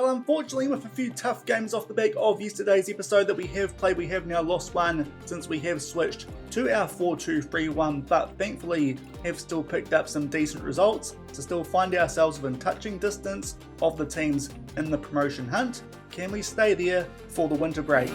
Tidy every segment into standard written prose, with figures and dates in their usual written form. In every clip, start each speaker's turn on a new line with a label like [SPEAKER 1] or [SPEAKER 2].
[SPEAKER 1] Well, unfortunately, with a few tough games off the back of yesterday's episode that we have played, we have now lost one since we have switched to our 4-2-3-1, but thankfully have still picked up some decent results to still find ourselves within touching distance of the teams in the promotion hunt. Can we stay there for the winter break?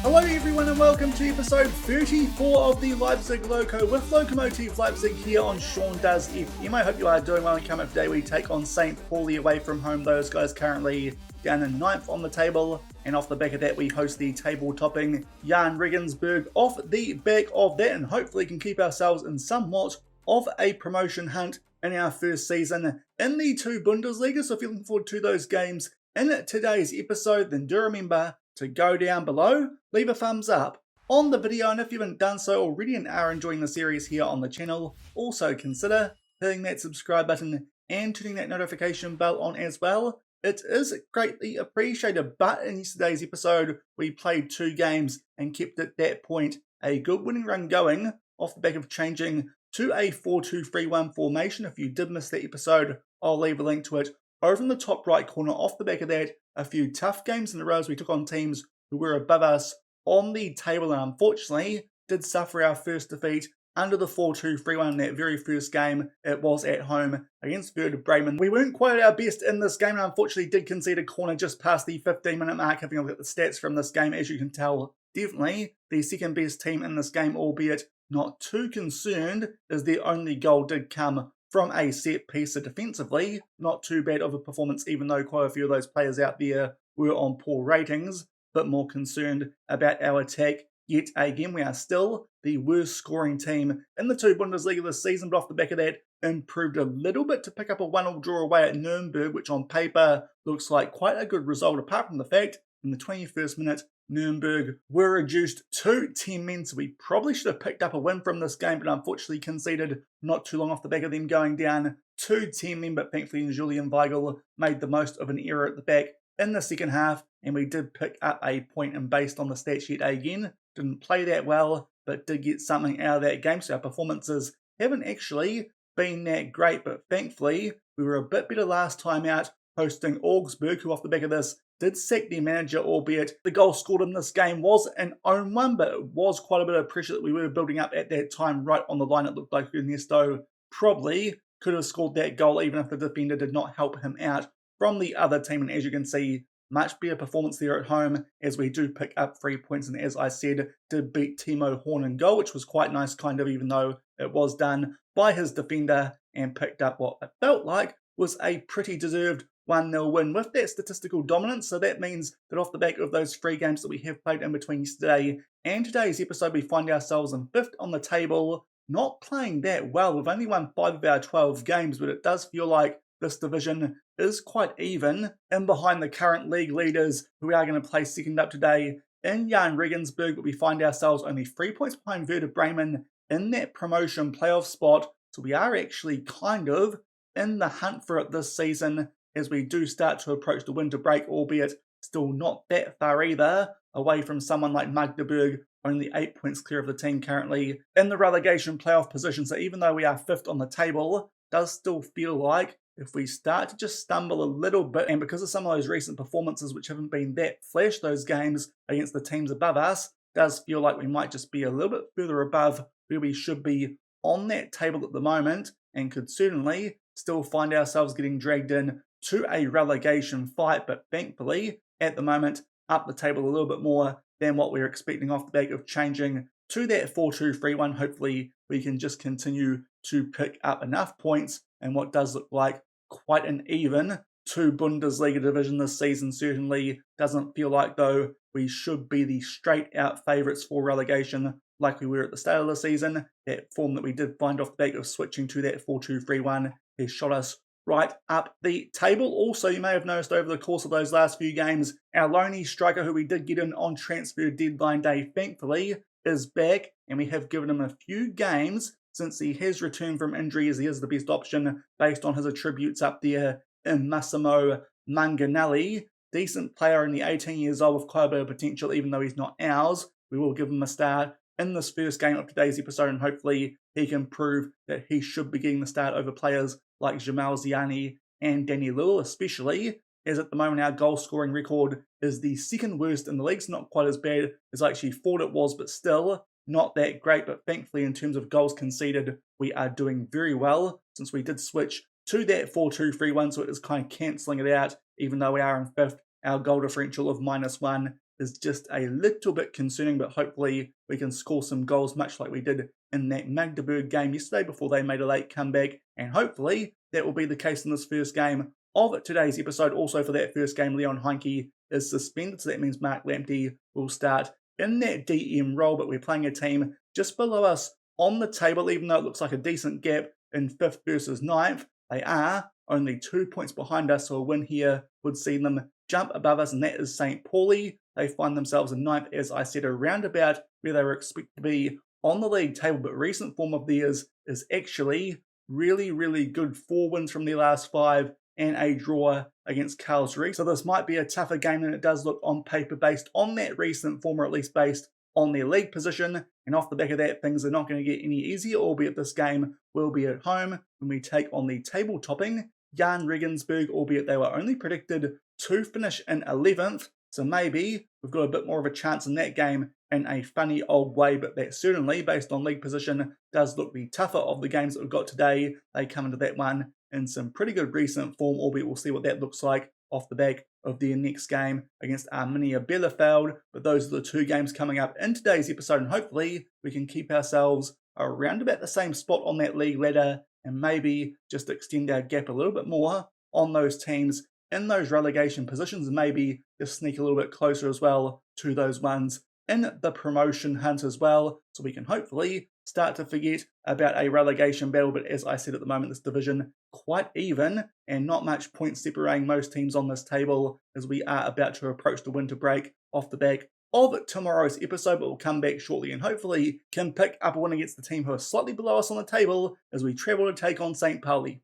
[SPEAKER 1] Hello everyone and welcome to episode 34 of the Leipzig Loko with Lokomotive Leipzig here on Sean Does FM. I hope you are doing well and coming up today we take on St. Pauli away from home. Those guys currently down in 9th on the table, and off the back of that we host the table topping Jahn Regensburg off the back of that, and hopefully can keep ourselves in somewhat of a promotion hunt in our first season in the two Bundesliga. So if you're looking forward to those games in today's episode, then do remember to go down below, leave a thumbs up on the video, and if you haven't done so already and are enjoying the series here on the channel, also consider hitting that subscribe button and turning that notification bell on as well. It is greatly appreciated. But in yesterday's episode, we played two games and kept at that point a good winning run going off the back of changing to a 4-2-3-1 formation. If you did miss that episode, I'll leave a link to it over in the top right corner. Off the back of that, a few tough games in a row as we took on teams who were above us on the table, and unfortunately did suffer our first defeat under the 4-2-3-1 in that very first game. It was at home against Werder Bremen. We weren't quite at our best in this game and unfortunately did concede a corner just past the 15-minute mark. Having a look at the stats from this game, as you can tell, definitely the second best team in this game, albeit not too concerned as their only goal did come from a set piece. So defensively, not too bad of a performance, even though quite a few of those players out there were on poor ratings, but more concerned about our attack. Yet again, we are still the worst scoring team in the two Bundesliga this season, but off the back of that, improved a little bit to pick up a 1-1 draw away at Nuremberg, which on paper looks like quite a good result, apart from the fact in the 21st minute, Nuremberg were reduced to 10 men, so we probably should have picked up a win from this game, but unfortunately conceded not too long off the back of them going down to 10 men. But thankfully Julian Weigl made the most of an error at the back in the second half, and we did pick up a point. And based on the stat sheet again, didn't play that well, but did get something out of that game. So our performances haven't actually been that great, but thankfully we were a bit better last time out hosting Augsburg, who off the back of this did sack their manager, albeit the goal scored in this game was an own one, but it was quite a bit of pressure that we were building up at that time right on the line. It looked like Ernesto probably could have scored that goal even if the defender did not help him out from the other team. And as you can see, much better performance there at home as we do pick up 3 points, and as I said, did beat Timo Horn in goal, which was quite nice kind of, even though it was done by his defender, and picked up what it felt like was a pretty deserved 1-0 win with that statistical dominance. So that means that off the back of those 3 games that we have played in between yesterday and today's episode, we find ourselves in 5th on the table, not playing that well. We've only won 5 of our 12 games, but it does feel like this division is quite even in behind the current league leaders, who we are going to play second up today in Jahn Regensburg. But we find ourselves only 3 points behind Werder Bremen in that promotion playoff spot. So we are actually kind of in the hunt for it this season as we do start to approach the winter break, albeit still not that far either away from someone like Magdeburg, only 8 points clear of the team currently in the relegation playoff position. So even though we are 5th on the table, does still feel like if we start to just stumble a little bit, and because of some of those recent performances which haven't been that flash, those games against the teams above us, does feel like we might just be a little bit further above where we should be on that table at the moment, and could certainly still find ourselves getting dragged in to a relegation fight. But thankfully, at the moment, up the table a little bit more than what we were expecting off the back of changing to that 4-2-3-1. Hopefully, we can just continue to pick up enough points and what does look like quite an even two Bundesliga division this season. Certainly doesn't feel like, though, we should be the straight out favourites for relegation like we were at the start of the season. That form that we did find off the back of switching to that 4-2-3-1 has shot us right up the table. Also, you may have noticed over the course of those last few games, our loney striker, who we did get in on transfer deadline day, thankfully is back, and we have given him a few games since he has returned from injury, as he is the best option based on his attributes up there in Massimo Manganelli. decent player, only 18 years old with quite a bit of potential, even though he's not ours. We will give him a start in this first game of today's episode, and hopefully he can prove that he should be getting the start over players like Jamal Ziani and Danny Lewell, especially as at the moment our goal scoring record is the second worst in the league. It's not quite as bad as I actually thought it was, but still not that great. But thankfully, in terms of goals conceded, we are doing very well since we did switch to that 4-2-3-1, so it is kind of cancelling it out. Even though we are in fifth, our goal differential of -1 is just a little bit concerning, but hopefully we can score some goals much like we did in that Magdeburg game yesterday before they made a late comeback, and hopefully that will be the case in this first game of today's episode. Also for that first game, Leon Heinke is suspended, so that means Mark Lamptey will start in that DM role, but we're playing a team just below us on the table. Even though it looks like a decent gap in 5th versus 9th, they are only 2 points behind us, so a win here would see them jump above us, and that is St. Pauli. They find themselves in 9th, as I said, around about where they were expected to be on the league table, but recent form of theirs is actually really, really good. 4 wins from their last 5 and a draw against Karlsruhe. So this might be a tougher game than it does look on paper based on that recent form, or at least based on their league position. And off the back of that, things are not going to get any easier, albeit this game will be at home when we take on the table topping Jahn Regensburg, albeit they were only predicted to finish in 11th. So maybe we've got a bit more of a chance in that game in a funny old way, but that certainly, based on league position, does look the tougher of the games that we've got today. They come into that one in some pretty good recent form, albeit we'll see what that looks like off the back of their next game against Arminia Bielefeld. But those are the 2 games coming up in today's episode, and hopefully we can keep ourselves around about the same spot on that league ladder and maybe just extend our gap a little bit more on those teams in those relegation positions, and maybe just sneak a little bit closer as well to those ones in the promotion hunt as well, so we can hopefully start to forget about a relegation battle. But as I said, at the moment, this division quite even and not much point separating most teams on this table, as we are about to approach the winter break off the back of tomorrow's episode. But we'll come back shortly and hopefully can pick up a win against the team who are slightly below us on the table as we travel to take on St. Pauli.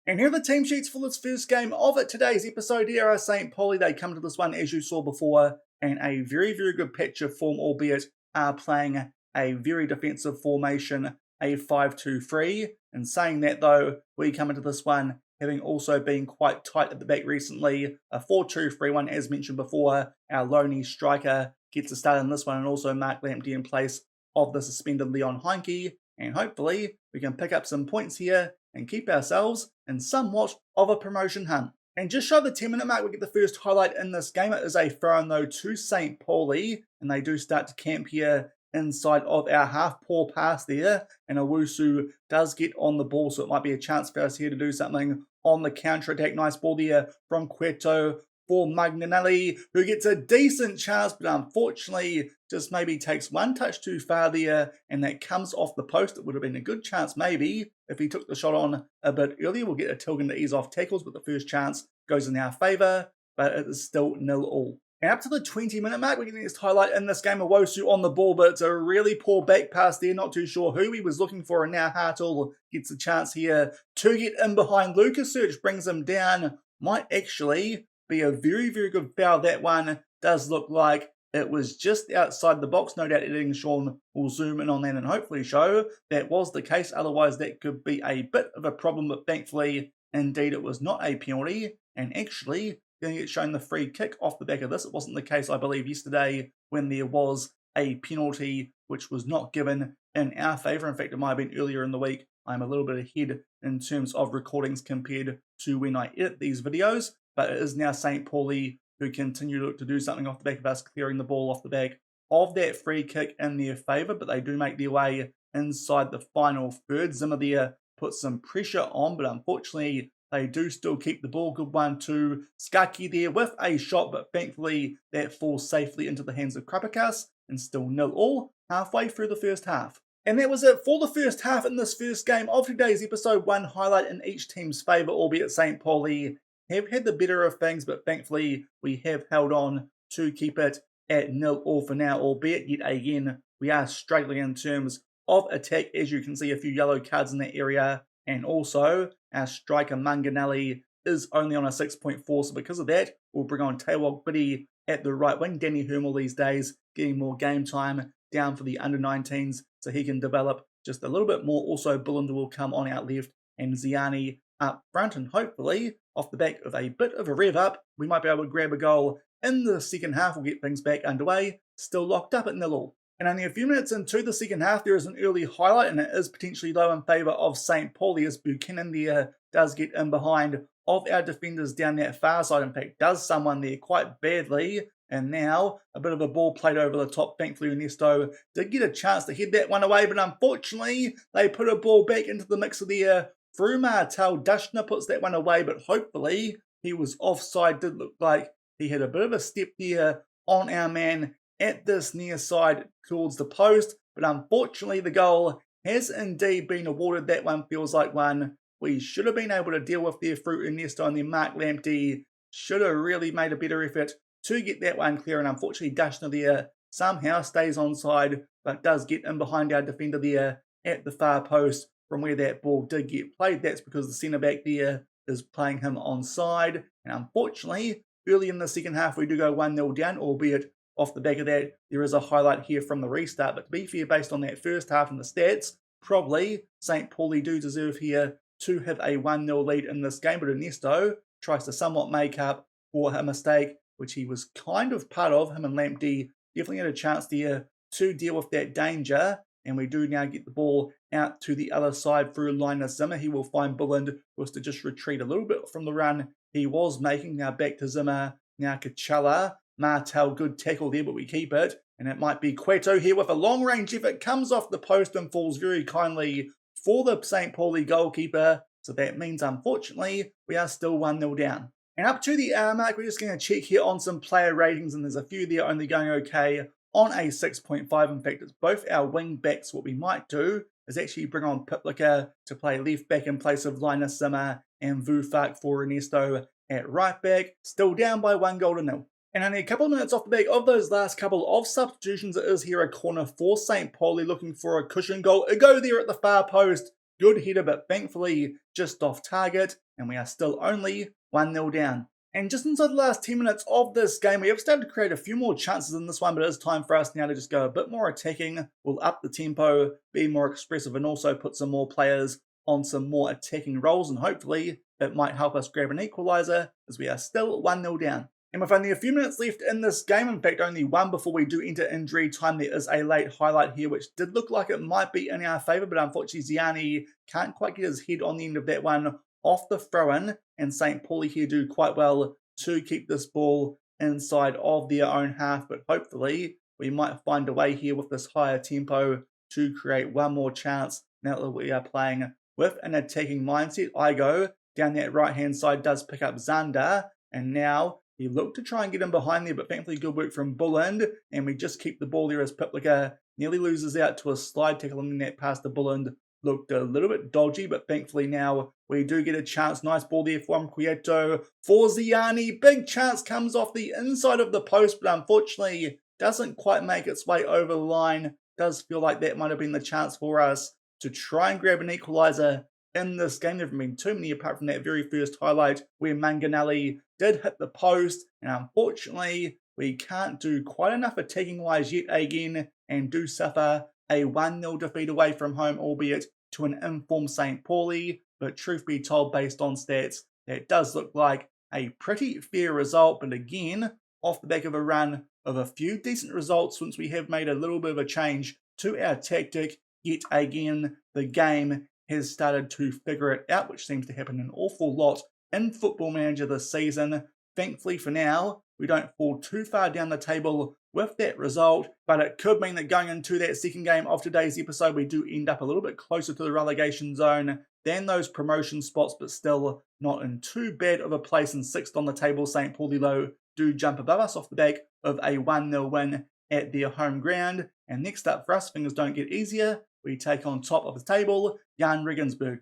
[SPEAKER 1] And here are the team sheets for this first game of today's episode. Here are St. Pauli. They come to this one, as you saw before, in a very, very good patch of form, albeit are playing a very defensive formation, a 5-2-3. And saying that though, we come into this one having also been quite tight at the back recently. A 4-2-3-1, as mentioned before. Our lonely striker gets a start in this one, and also Mark Lamptey in place of the suspended Leon Heinke. And hopefully we can pick up some points here and keep ourselves in somewhat of a promotion hunt. And just shy of the 10-minute mark, we get the first highlight in this game. It is a throw-in though to St. Pauli, and they do start to camp here inside of our half. Poor pass there, and Owusu does get on the ball, so it might be a chance for us here to do something on the counter-attack. Nice ball there from Cueto for Magnanelli, who gets a decent chance, but unfortunately just maybe takes one touch too far there, and that comes off the post. It would have been a good chance maybe if he took the shot on a bit earlier. We'll get a Tilgan to ease off tackles, but the first chance goes in our favour, but it is still 0-0. And up to the 20-minute mark, we're getting this highlight in this game. Owusu on the ball, but it's a really poor back pass there. Not too sure who he was looking for, and now Hartl gets a chance here to get in behind. Lucas Search brings him down. Might actually be a very, very good foul. That one does look like it was just outside the box. No doubt editing Sean will zoom in on that and hopefully show that was the case. Otherwise, that could be a bit of a problem, but thankfully, indeed, it was not a penalty. And actually, going to get shown the free kick off the back of this. It wasn't the case, I believe, yesterday when there was a penalty which was not given in our favour. In fact, it might have been earlier in the week. I'm a little bit ahead in terms of recordings compared to when I edit these videos, but it is now St. Pauli who continue to do something off the back of us, clearing the ball off the back of that free kick in their favour, but they do make their way inside the final third. Zimmer there puts some pressure on, but unfortunately they do still keep the ball. Good one to Skaki there with a shot, but thankfully that falls safely into the hands of Krapikas, and still 0-0 halfway through the first half. And that was it for the first half in this first game of today's episode. One highlight in each team's favour, albeit St. Pauli have had the better of things, but thankfully we have held on to keep it at 0-0 for now, albeit yet again we are struggling in terms of attack. As you can see, a few yellow cards in that area, and also our striker Manganelli is only on a 6.4, so because of that, we'll bring on Taewok Biddy at the right wing. Danny Hermel these days getting more game time down for the under-19s, so he can develop just a little bit more. Also, Bullinder will come on out left, and Ziani up front, and hopefully, off the back of a bit of a rev up, we might be able to grab a goal in the second half. We'll get things back underway, still locked up at 0-0. And only a few minutes into the second half, there is an early highlight, and it is potentially low in favour of St. Pauli, as Buchanan there does get in behind of our defenders down that far side. In fact, does someone there quite badly. And now a bit of a ball played over the top. Thankfully, Ernesto did get a chance to head that one away, but unfortunately, they put a ball back into the mixer there. Through Martel, Dashner puts that one away, but hopefully he was offside. Did look like he had a bit of a step there on our man at this near side towards the post, but unfortunately the goal has indeed been awarded. That one feels like one we should have been able to deal with there through Ernesto, and then Mark Lamptey should have really made a better effort to get that one clear, and unfortunately Dashner there somehow stays onside, but does get in behind our defender there at the far post from where that ball did get played. That's because the centre-back there is playing him onside, and unfortunately early in the second half we do go 1-0 down, albeit off the back of that there is a highlight here from the restart. But to be fair, based on that first half and the stats, probably St. Pauli do deserve here to have a 1-0 lead in this game, but Ernesto tries to somewhat make up for a mistake which he was kind of part of. Him and Lamptey definitely had a chance there to deal with that danger, and we do now get the ball out to the other side through Linus Zimmer. He will find Bullind, was to just retreat a little bit from the run he was making. Now back to Zimmer, now Kachala, Martel, good tackle there, but we keep it, and it might be Cueto here with a long range effort, comes off the post and falls very kindly for the St. Pauli goalkeeper, so that means unfortunately we are still 1-0 down. And up to the hour mark, we're just going to check here on some player ratings, and there's a few there only going okay on a 6.5. In fact, it's both our wing backs. What we might do is actually bring on Piplika to play left back in place of Linus Zimmer, and Vufak for Ernesto at right back. Still down by 1-0. And only a couple of minutes off the back of those last couple of substitutions, it is here a corner for St. Pauli looking for a cushion goal. A go there at the far post. Good header, but thankfully just off target, and we are still only 1-0 down. And just inside the last 10 minutes of this game, we have started to create a few more chances in this one, but it is time for us now to just go a bit more attacking. We'll up the tempo, be more expressive, and also put some more players on some more attacking roles, and hopefully it might help us grab an equaliser, as we are still 1-0 down. And with only a few minutes left in this game, in fact only one before we do enter injury time, there is a late highlight here which did look like it might be in our favour, but unfortunately Ziani can't quite get his head on the end of that one off the throw-in, and St. Pauli here do quite well to keep this ball inside of their own half, but hopefully we might find a way here with this higher tempo to create one more chance now that we are playing with an attacking mindset. Igo down that right-hand side does pick up Zander, and now he looked to try and get him behind there, but thankfully good work from Bullind, and we just keep the ball there as Piplika nearly loses out to a slide tackle, and that pass to Bullind looked a little bit dodgy, but thankfully now we do get a chance. Nice ball there from Cueto for Ziani. Big chance comes off the inside of the post, but unfortunately doesn't quite make its way over the line. Does feel like that might have been the chance for us to try and grab an equaliser in this game. There haven't been too many apart from that very first highlight where Manganelli did hit the post, and unfortunately we can't do quite enough attacking wise yet again, and do suffer a 1-0 defeat away from home, albeit to an informed St. Pauli. But truth be told, based on stats, that does look like a pretty fair result. But again, off the back of a run of a few decent results since we have made a little bit of a change to our tactic, yet again the game has started to figure it out, which seems to happen an awful lot in Football Manager this season. Thankfully for now, we don't fall too far down the table with that result, but it could mean that going into that second game of today's episode, we do end up a little bit closer to the relegation zone than those promotion spots, but still not in too bad of a place. And sixth on the table, St. Pauli though do jump above us off the back of a 1-0 win at their home ground. And next up for us, things don't get easier. We take on top of the table, Jahn Regensburg.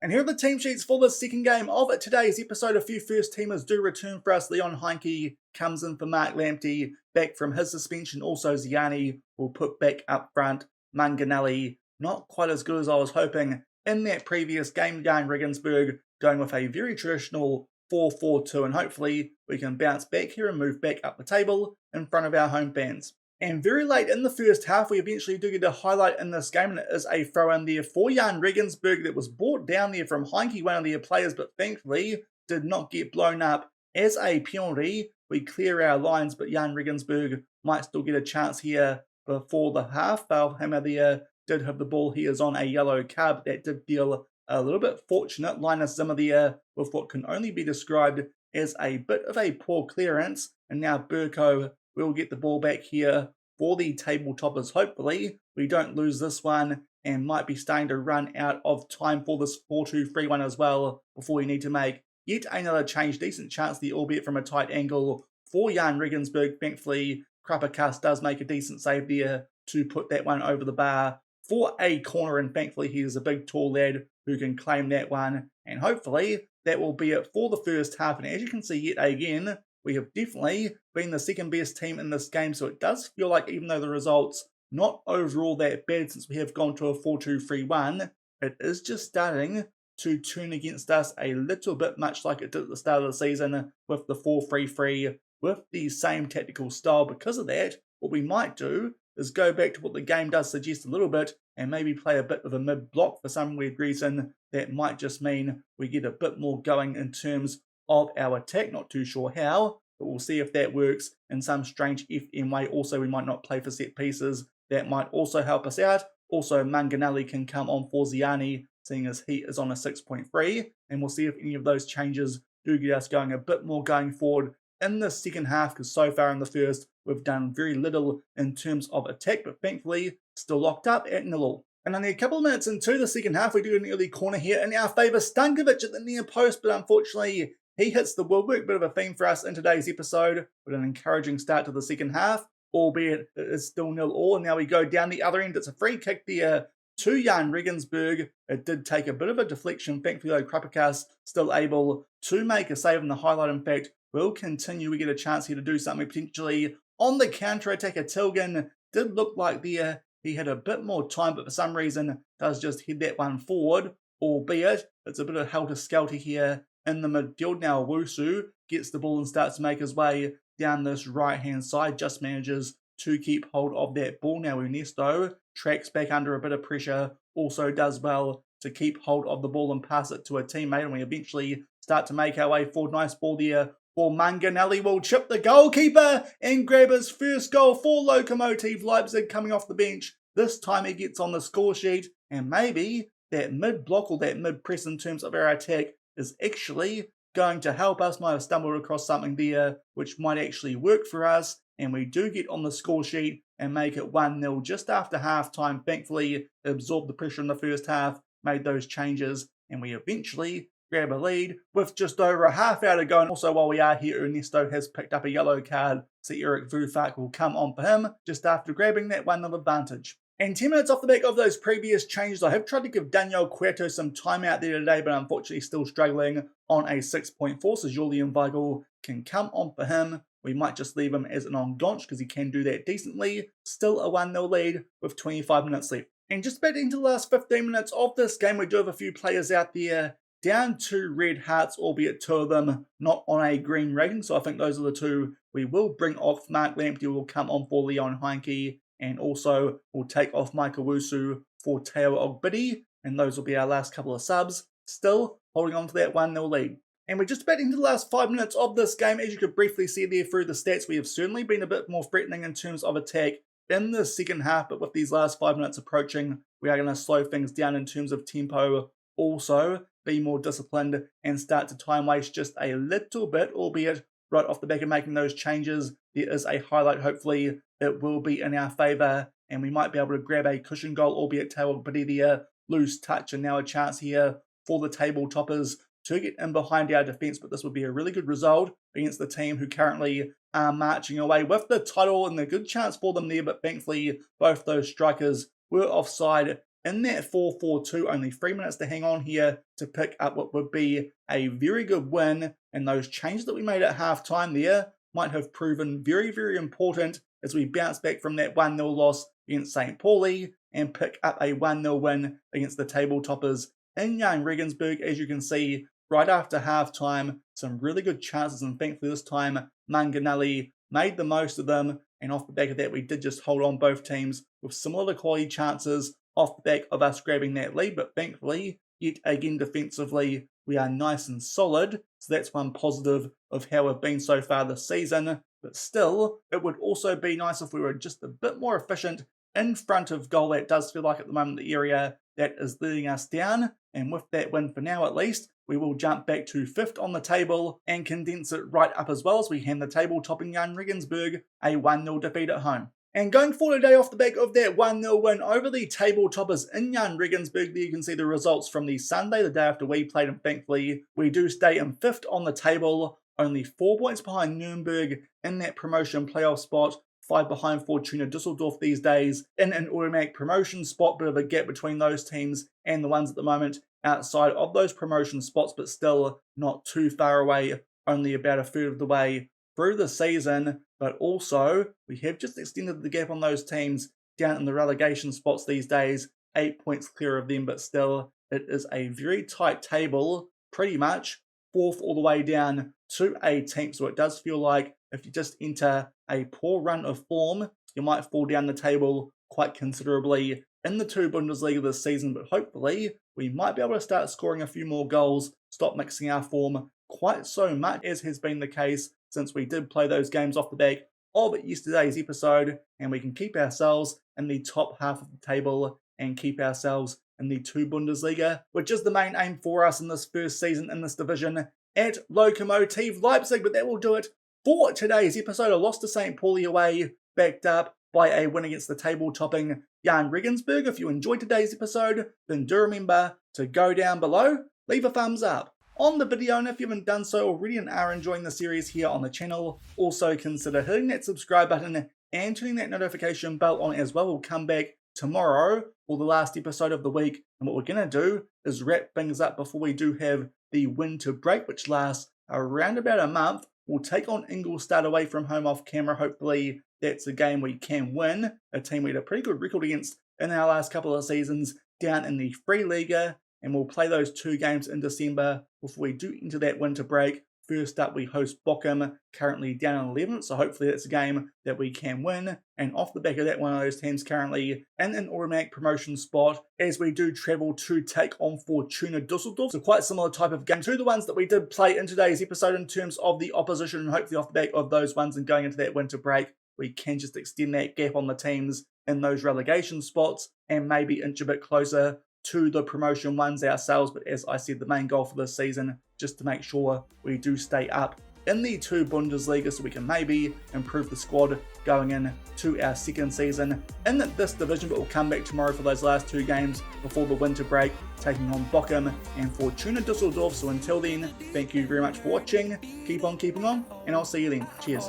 [SPEAKER 1] And here are the team sheets for the second game of today's episode. A few first-teamers do return for us. Leon Heinke comes in for Mark Lamptey, back from his suspension. Also, Ziani will put back up front. Manganelli, not quite as good as I was hoping. in that previous game. Jahn Regensburg going with a very traditional 4-4-2, and hopefully we can bounce back here and move back up the table in front of our home fans. And very late in the first half, we eventually do get a highlight in this game, and it is a throw in there for Jahn Regensburg that was brought down there from Heinke, one of their players, but thankfully did not get blown up as a penalty. We clear our lines, but Jahn Regensburg might still get a chance here before the half. Valhammer there did have the ball. He is on a yellow card, but that did feel a little bit fortunate. Linus Zimmer there with what can only be described as a bit of a poor clearance, and now Burko will get the ball back here for the table toppers. Hopefully we don't lose this one and might be starting to run out of time for this 4-2-3-1 as well before we need to make yet another change. Decent chance there, albeit from a tight angle for Jahn Regensburg. Thankfully Krapakas does make a decent save there to put that one over the bar for a corner, and thankfully he is a big tall lad who can claim that one, and hopefully that will be it for the first half. And as you can see yet again, we have definitely been the second best team in this game, so it does feel like, even though the results not overall that bad since we have gone to a 4-2-3-1, it is just starting to turn against us a little bit, much like it did at the start of the season with the 4-3-3 with the same tactical style. Because of that, what we might do is go back to what the game does suggest a little bit and maybe play a bit of a mid-block for some weird reason. That might just mean we get a bit more going in terms of our attack. Not too sure how, but we'll see if that works in some strange FM way. Also, we might not play for set pieces. That might also help us out. Also, Manganelli can come on for Ziani, seeing as he is on a 6.3, and we'll see if any of those changes do get us going a bit more going forward in the second half, because so far in the first we've done very little in terms of attack, but thankfully still locked up at 0-0. And only a couple of minutes into the second half, we do an early corner here in our favour. Stankovic at the near post, but unfortunately he hits the woodwork. Bit of a theme for us in today's episode, with an encouraging start to the second half, albeit it is still 0-0. Now we go down the other end. It's a free kick there to Jahn Regensburg. It did take a bit of a deflection. Thankfully though, Krapakas still able to make a save, and the highlight in fact will continue. We get a chance here to do something potentially on the counter-attack. Tilgan did look like there he had a bit more time, but for some reason does just head that one forward, albeit it's a bit of helter-skelter here in the midfield. Now Owusu gets the ball and starts to make his way down this right-hand side, just manages to keep hold of that ball. Now Ernesto tracks back under a bit of pressure, also does well to keep hold of the ball and pass it to a teammate, and we eventually start to make our way forward. Nice ball there for Manganelli, will chip the goalkeeper and grab his first goal for Lokomotive Leipzig coming off the bench. This time he gets on the score sheet, and maybe that mid-block or that mid-press in terms of our attack is actually going to help us. Might have stumbled across something there which might actually work for us, and we do get on the score sheet and make it 1-0 just after half-time. Thankfully absorbed the pressure in the first half, made those changes, and we eventually grab a lead with just over a half hour to go. And also, while we are here, Ernesto has picked up a yellow card, so Eric Vufak will come on for him just after grabbing that 1-0 advantage. And 10 minutes off the back of those previous changes, I have tried to give Daniel Cueto some time out there today, but unfortunately still struggling on a 6.4, so Julian Weigl can come on for him. We might just leave him as an on-gaunch because he can do that decently. Still a 1-0 lead with 25 minutes left. And just back into the last 15 minutes of this game, we do have a few players out there down 2 red hearts, albeit 2 of them not on a green rating, so I think those are the 2 we will bring off. Mark Lamptey will come on for Leon Heinke, and also we'll take off Mike Owusu for Teo Ogbidi, and those will be our last couple of subs, still holding on to that 1-0 lead. And we're just about into the last 5 minutes of this game. As you could briefly see there through the stats, we have certainly been a bit more threatening in terms of attack in the second half, but with these last 5 minutes approaching, we are going to slow things down in terms of tempo, also be more disciplined and start to time waste just a little bit, albeit right off the back of making those changes, there is a highlight. Hopefully it will be in our favour, and we might be able to grab a cushion goal, albeit Teo Ogbidi there, loose touch, and now a chance here for the table toppers to get in behind our defence. But this would be a really good result against the team who currently are marching away with the title, and a good chance for them there, but thankfully both those strikers were offside in that 4-4-2. Only 3 minutes to hang on here to pick up what would be a very good win, and those changes that we made at half-time there might have proven very, very important as we bounce back from that 1-0 loss against St. Pauli and pick up a 1-0 win against the table toppers in Jahn Regensburg, as you can see, right after half-time. Some really good chances, and thankfully this time Manganelli made the most of them, and off the back of that we did just hold on both teams with similar quality chances off the back of us grabbing that lead, but thankfully, yet again defensively, we are nice and solid, so that's one positive of how we've been so far this season. But still, it would also be nice if we were just a bit more efficient in front of goal. That does feel like at the moment the area that is letting us down, and with that win for now at least, we will jump back to 5th on the table and condense it right up as well as we hand the table topping Jahn Regensburg a 1-0 defeat at home. And going forward today off the back of that 1-0 win over the table toppers in Jahn Regensburg, there you can see the results from the Sunday, the day after we played, and thankfully we do stay in 5th on the table, only 4 points behind Nuremberg in that promotion playoff spot, 5 behind Fortuna Düsseldorf these days in an automatic promotion spot. Bit of a gap between those teams and the ones at the moment outside of those promotion spots, but still not too far away, only about a third of the way through the season. But also we have just extended the gap on those teams down in the relegation spots these days, 8 points clear of them, but still it is a very tight table, pretty much 4th all the way down to 18th. So it does feel like if you just enter a poor run of form, you might fall down the table quite considerably in the 2 Bundesliga this season, but hopefully we might be able to start scoring a few more goals, stop mixing our form quite so much as has been the case since we did play those games off the back of yesterday's episode, and we can keep ourselves in the top half of the table and keep ourselves in the 2 Bundesliga, which is the main aim for us in this first season in this division at Lokomotive Leipzig. But that will do it for today's episode. A loss to St. Pauli away, backed up by a win against the table-topping Jahn Regensburg. If you enjoyed today's episode, then do remember to go down below, leave a thumbs up on the video, and if you haven't done so already and are enjoying the series here on the channel, also consider hitting that subscribe button and turning that notification bell on as well. We'll come back tomorrow for the last episode of the week, and what we're going to do is wrap things up before we do have the winter break, which lasts around about a month. We'll take on Ingolstadt away from home off camera. Hopefully that's a game we can win, a team we had a pretty good record against in our last couple of seasons down in the Free Liga, and we'll play those 2 games in December before we do enter that winter break. First up, we host Bochum, currently down in 11th, so hopefully that's a game that we can win. And off the back of that, one of those teams currently in an automatic promotion spot, as we do travel to take on Fortuna Düsseldorf. So quite similar type of game to the ones that we did play in today's episode in terms of the opposition, and hopefully off the back of those ones and going into that winter break, we can just extend that gap on the teams in those relegation spots and maybe inch a bit closer to the promotion ones ourselves. But as I said, the main goal for this season, just to make sure we do stay up in the 2 Bundesliga so we can maybe improve the squad going in to our second season in this division. But we'll come back tomorrow for those last 2 games before the winter break, taking on Bochum and Fortuna Düsseldorf. So until then, thank you very much for watching, keep on keeping on, and I'll see you then. Cheers.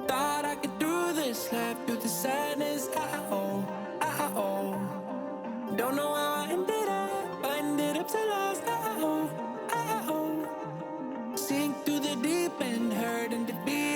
[SPEAKER 2] Thought I could do this, laugh through the sadness. Don't know how I ended up so lost. Sink through the deep end, hurt and defeat.